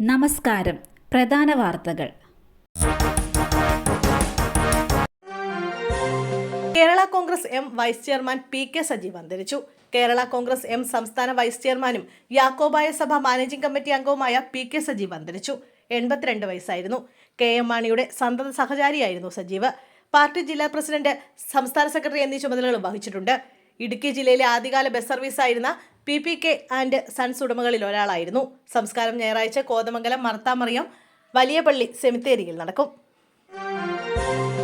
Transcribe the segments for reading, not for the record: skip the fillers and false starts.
നമസ്കാരം. പ്രധാന വാർത്തകൾ. Kerala Congress M vice chairman P K. Sajeev അന്തരിച്ചു. കേരള കോൺഗ്രസ് എം സംസ്ഥാന വൈസ് ചെയർമാനും യാക്കോബായ സഭ മാനേജിംഗ് കമ്മിറ്റി അംഗവുമായ പി.കെ. സജീവ് അന്തരിച്ചു. 82 വയസ്സായിരുന്നു. കെ.എം. മാണിയുടെ സന്തത സഹചാരിയായിരുന്നു സജീവ്. പാർട്ടി ജില്ലാ പ്രസിഡന്റ്, സംസ്ഥാന സെക്രട്ടറി എന്നീ ചുമതലകളും വഹിച്ചിട്ടുണ്ട്. ഇടുക്കി ജില്ലയിലെ ആദ്യകാല ബസ് സർവീസായിരുന്ന പി.കെ. ആൻഡ് സൺസ് ഉടമകളിൽ ഒരാളായിരുന്നു. സംസ്കാരം ഞായറാഴ്ച കോതമംഗലം മർത്താമറിയം വലിയപള്ളി സെമിത്തേരിയിൽ നടക്കും.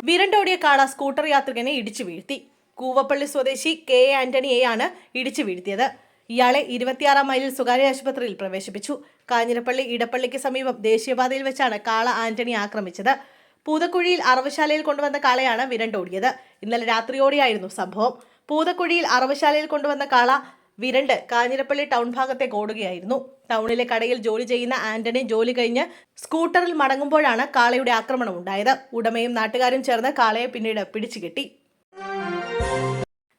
വിരണ്ടോടിയ കാള സ്കൂട്ടർ യാത്രികനെ ഇടിച്ചു വീഴ്ത്തി. കൂവപ്പള്ളി സ്വദേശി കെ ആന്റണിയെയാണ് ഇടിച്ചു വീഴ്ത്തിയത്. ഇയാളെ 26 മൈലിൽ സ്വകാര്യ ആശുപത്രിയിൽ പ്രവേശിപ്പിച്ചു. കാഞ്ഞിരപ്പള്ളി ഇടപ്പള്ളിക്ക് സമീപം ദേശീയപാതയിൽ വെച്ചാണ് കാള ആന്റണി ആക്രമിച്ചത്. പൂതക്കുഴിയിൽ അറവശാലയിൽ കൊണ്ടുവന്ന കാളയാണ് വിരണ്ടോടിയത്. ഇന്നലെ രാത്രിയോടെയായിരുന്നു സംഭവം. പൂതക്കുഴിയിൽ അറവശാലയിൽ കൊണ്ടുവന്ന കാള വിരണ്ട് കാഞ്ഞിരപ്പള്ളി ടൗൺ ഭാഗത്തേക്ക് ഓടുകയായിരുന്നു. ടൗണിലെ കടയിൽ ജോലി ചെയ്യുന്ന ആന്റണി ജോലി കഴിഞ്ഞ് സ്കൂട്ടറിൽ മടങ്ങുമ്പോഴാണ് കാളയുടെ ആക്രമണം ഉണ്ടായത്. ഉടമയും നാട്ടുകാരും ചേർന്ന് കാളയെ പിന്നീട് പിടിച്ചുകെട്ടി.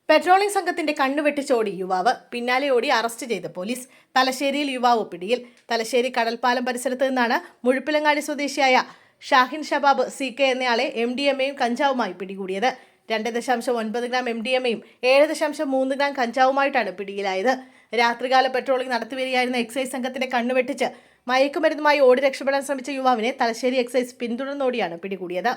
പെട്രോളിംഗ് സംഘത്തിന്റെ കണ്ണുവെട്ടിച്ചോടി യുവാവ്, പിന്നാലെ ഓടി അറസ്റ്റ് ചെയ്ത് പോലീസ്. തലശ്ശേരിയിൽ യുവാവ് പിടിയിൽ. തലശ്ശേരി കടൽപ്പാലം പരിസരത്ത് നിന്നാണ് മുഴുപ്പിലങ്ങാടി സ്വദേശിയായ ഷാഹിൻ ഷബാബ് CK എന്നയാളെ MDMAയും കഞ്ചാവുമായി പിടികൂടിയത്. 2.9 ഗ്രാം MDMAയും 7.3 ഗ്രാം കഞ്ചാവുമായിട്ടാണ് പിടിയിലായത്. രാത്രികാല പെട്രോളിംഗ് നടത്തിവരികയായിരുന്ന എക്സൈസ് സംഘത്തിന്റെ കണ്ണുവെട്ടിച്ച് മയക്കുമരുന്നുമായി ഓടി രക്ഷപ്പെടാൻ ശ്രമിച്ച യുവാവിനെ തലശ്ശേരി എക്സൈസ് പിന്തുടർന്നോടിയാണ് പിടികൂടിയത്.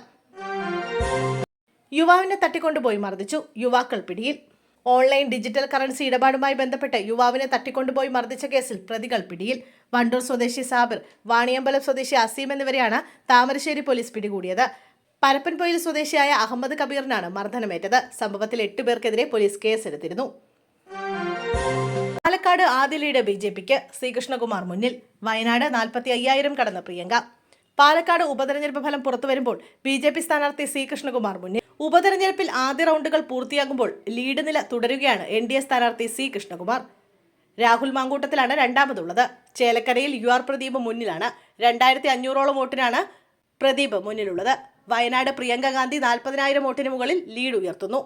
യുവാവിനെ തട്ടിക്കൊണ്ടുപോയി മർദ്ദിച്ചു. യുവാക്കൾ പിടിയിൽ. ഓൺലൈൻ ഡിജിറ്റൽ കറൻസി ഇടപാടുമായി ബന്ധപ്പെട്ട് യുവാവിനെ തട്ടിക്കൊണ്ടുപോയി മർദ്ദിച്ച കേസിൽ പ്രതികൾ പിടിയിൽ. വണ്ടൂർ സ്വദേശി സാബിർ, വാണിയമ്പലം സ്വദേശി അസീം എന്നിവരെയാണ് താമരശ്ശേരി പോലീസ് പിടികൂടിയത്. പരപ്പൻപൊയിൽ സ്വദേശിയായ അഹമ്മദ് കബീറിനാണ് മർദ്ദനമേറ്റത്. സംഭവത്തിൽ 8 പേർക്കെതിരെ പോലീസ് കേസെടുത്തിരുന്നു. പാലക്കാട് ആദ്യ ലീഡ് BJPക്ക്. ശ്രീകൃഷ്ണകുമാർ മുന്നിൽ. വയനാട് 45,000 കടന്ന പ്രിയങ്ക. പാലക്കാട് ഉപതെരഞ്ഞെടുപ്പ് ഫലം പുറത്തുവരുമ്പോൾ BJP സ്ഥാനാർത്ഥി ശ്രീകൃഷ്ണകുമാർ മുന്നിൽ. ഉപതെരഞ്ഞെടുപ്പിൽ ആദ്യ റൗണ്ടുകൾ പൂർത്തിയാകുമ്പോൾ ലീഡ് നില തുടരുകയാണ് NDA സ്ഥാനാർത്ഥി ശ്രീകൃഷ്ണകുമാർ. രാഹുൽ മാങ്കൂട്ടത്തിലാണ് രണ്ടാമതുള്ളത്. ചേലക്കരയിൽ UR പ്രദീപ് മുന്നിലാണ്. 2,500ഓളം വോട്ടിനാണ് പ്രദീപ് മുന്നിലുള്ളത്. വയനാട് പ്രിയങ്ക ഗാന്ധി 40,000 വോട്ടിന് മുകളിൽ ലീഡ് ഉയർത്തുന്നു.